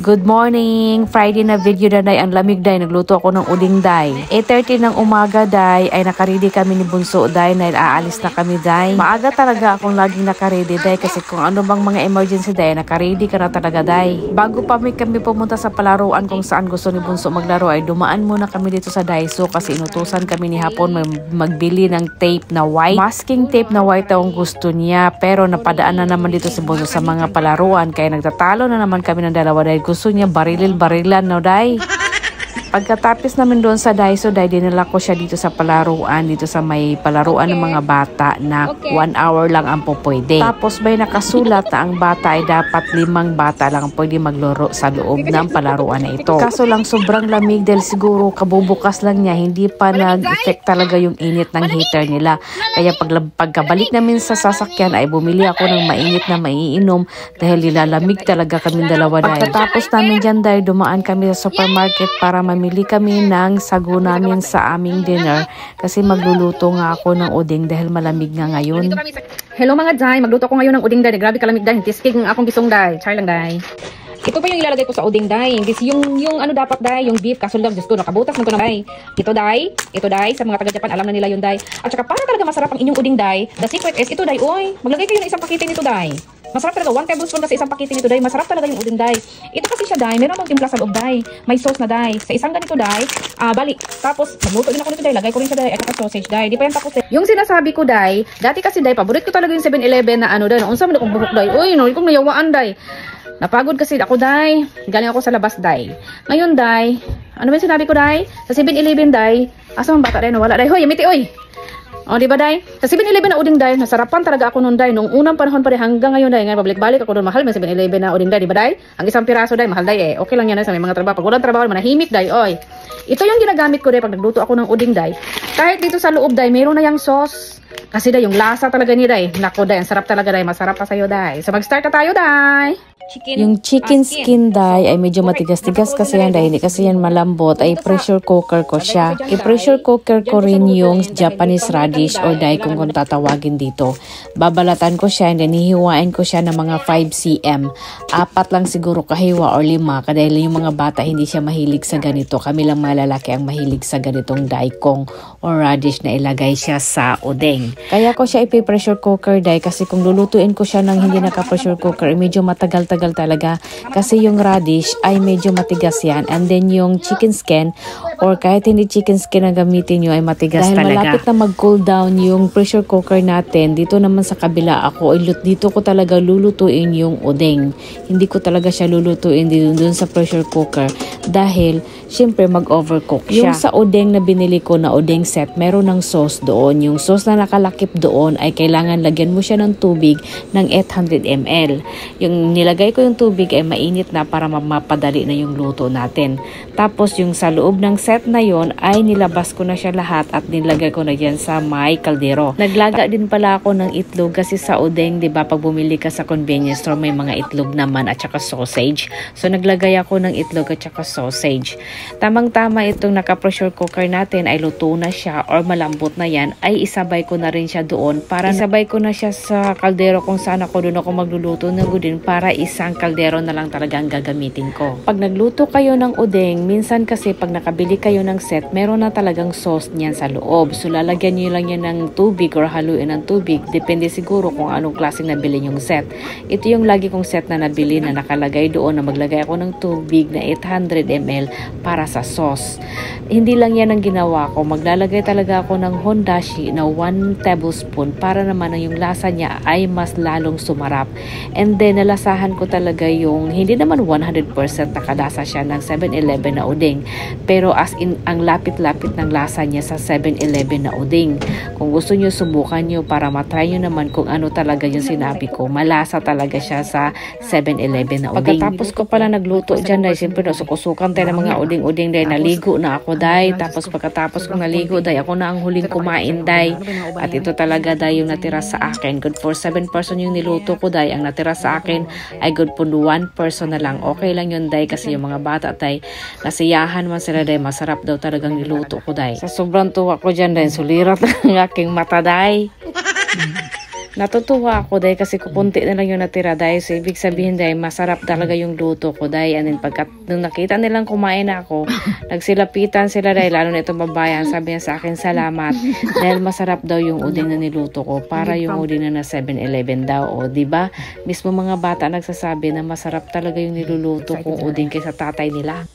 Good morning! Friday na video na day, ang lamig day, nagluto ako ng uding day. 8:30 ng umaga day, ay nakaredy kami ni Bunso day, na aalis na kami day. Maaga talaga akong laging nakaredy day, kasi kung ano bang mga emergency day, nakaredy ka na talaga day. Bago pa kami pumunta sa palaruan kung saan gusto ni Bunso maglaro, ay dumaan muna kami dito sa Daiso, kasi inutusan kami ni Hapon magbili ng tape na white. Masking tape na white ang gusto niya, pero napadaan na naman dito si Bunso sa mga palaruan, kaya nagtatalo na naman kami ng dalawa day. Gusto niya barilan no day. Pagkatapos namin doon sa Daiso day, dinala ko siya dito sa palaruan, dito sa may palaruan ng mga bata na 1 hour lang ang pupwede. Tapos may nakasulat na ang bata ay dapat 5 bata lang pwede maglaro sa loob ng palaruan na ito. Kaso lang sobrang lamig dahil siguro kabubukas lang niya, hindi pa nag-effect talaga yung init ng heater nila. Kaya pagkabalik namin sa sasakyan ay bumili ako ng mainit na maiinom dahil nilalamig talaga kaming dalawa dahil. Pagkatapos namin dyan dahil dumaan kami sa supermarket para mamili kami ng sago namin sa aming dinner kasi magluluto nga ako ng uding dahil malamig nga ngayon. Hello mga day, magluto ko ngayon ng uding day. Grabe kalamig day, tiskig ng akong gisong day. Char lang day. Ito pa yung ilalagay ko sa uding day. Yung ano dapat day, yung beef, kaso lang, Diyos ko, nakabutas ng ko na day. Ito day, sa mga taga-Japan, alam na nila yung day. At saka para talaga masarap ang inyong uding day, the secret is, ito day, oy, maglagay kayo ng isang pakete nito day. Masarap talaga, 1 tablespoon kasi isang pakete nito day. Masarap talaga yung uding day. Ito kasi siya day, meron akong timpla sa loob day. May sauce na day. Sa isang ganito day, balik. Tapos, magluto din ako nito day, lagay ko rin siya day, at saka sausage day. Di pa yan tapos day. Yung sinasabi ko day, dati kasi day, paborito ko talaga yung 7-Eleven na ano day. Unsa man akong buhok day. Uy, no, ikong nayawaan day. Napagod kasi ako day. Galing ako sa labas day. Ngayon day, ano ba yung sinabi ko day? Sa 7-Eleven day, asa mang bata day no? Wala day. Hoy, yamiti oy. O, di ba day? Sa 7-Eleven na uding day, nasarapan talaga ako noon day. Nung unang panahon pa day hanggang ngayon day. Ngayon pabalik-balik ako doon, mahal may 7-Eleven na uding day, di ba day? Ang isang piraso day, mahal day eh. Okay lang yan sa may mga trabaho. Pag walang trabaho, manahimik day. Oy. Ito yung ginagamit ko day pag nagluto ako ng uding day. Kahit dito sa loob day, mayroon na yung sauce. Kasi day, yung lasa talaga niya day. Nako day, ang sarap talaga day. Masarap pa sa'yo day. So mag-start na tayo day. Yung chicken skin day ay medyo matigas-tigas kasi yan day, hindi kasi yan malambot, ay pressure cooker ko siya. I-pressure cooker ko rin yung Japanese radish or day kung tatawagin dito. Babalatan ko siya and then hihiwain ko siya ng mga 5 cm. 4 lang siguro kahiwa or 5 dahil yung mga bata hindi siya mahilig sa ganito. Kami lang mga lalaki ang mahilig sa ganitong daikong or radish na ilagay siya sa udeng. Kaya ko siya i-pressure cooker day kasi kung lulutuin ko siya ng hindi naka-pressure cooker, medyo matagal talaga kasi yung radish ay medyo matigas yan, and then yung chicken skin or kahit hindi chicken skin ang gamitin nyo ay matigas dahil talaga. Malapit na mag-cool down yung pressure cooker natin. Dito naman sa kabila ako, dito ko talaga lulutuin yung udeng. Hindi ko talaga siya lulutuin dun sa pressure cooker dahil syempre mag-overcook siya. Yung sa udeng na binili ko na udeng set, meron ng sauce doon. Yung sauce na nakalakip doon ay kailangan lagyan mo siya ng tubig ng 800 ml. Yung nilagay ko yung tubig ay mainit na para mapadali na yung luto natin. Tapos yung sa loob ng set na yon ay nilabas ko na siya lahat at nilagay ko na yan sa may kaldero. Naglaga din pala ako ng itlog kasi sa udeng, 'di ba, pag bumili ka sa convenience store may mga itlog naman at saka sausage. So naglagay ako ng itlog at saka sausage. Tamang-tama itong naka-pressure cooker natin ay luto na siya or malambot na yan, ay isabay ko na rin siya doon para isabay ko na siya sa kaldero kung saan ako doon ako magluluto ng uding para isang kaldero na lang talaga ang gagamitin ko. Pag nagluto kayo ng udeng, minsan kasi pag nakabili kayo ng set, meron na talagang sauce niyan sa loob. So lalagyan nyo lang yan ng tubig or haluin ng tubig. Depende siguro kung anong klaseng nabili yung set. Ito yung lagi kong set na nabili na nakalagay doon na maglagay ako ng tubig na 800 ml para sa sauce. Hindi lang yan ang ginawa ko. Maglalagay talaga ako ng hondashi na 1 tablespoon para naman yung lasa niya ay mas lalong sumarap. And then nalasahan ko talaga yung hindi naman 100% nakalasa siya ng 7-Eleven na uding, pero as in ang lapit-lapit ng lasa niya sa 7-Eleven na uding. Kung gusto nyo, subukan nyo para matry nyo naman kung ano talaga yung sinabi ko. Malasa talaga siya sa 7-Eleven na uding. Pagkatapos ko pala nagluto dyan dahil siyempre nasukusukan tayo ng mga uding-uding dahil naligo na ako dahil. Tapos pagkatapos kong naligo dahil ako na ang huling kumain dahil. At ito talaga dahil yung natira sa akin. Good for 7 person yung niluto ko dahil. Ang natira sa akin ay good for 1 person na lang. Okay lang yun dahil kasi yung mga bata dahil nasiyahan man sila dahil masarap daw talagang niluto ko dahil. Sa sobrang tuwa ko dyan dahil sulirat ang aking mata dahil. Natutuwa ako dahil kasi kukunti na lang yung natira dahil so ibig sabihin dahil masarap talaga yung luto ko dahil and then pagkat nung nakita nilang kumain na ako, nagsilapitan sila dahil lalo na itong babayan, sabi niya sa akin salamat dahil masarap daw yung uding na niluto ko para yung uding na 7-Eleven daw, o di ba? Mismo mga bata nagsasabi na masarap talaga yung niluluto kong uding kaysa tatay nila.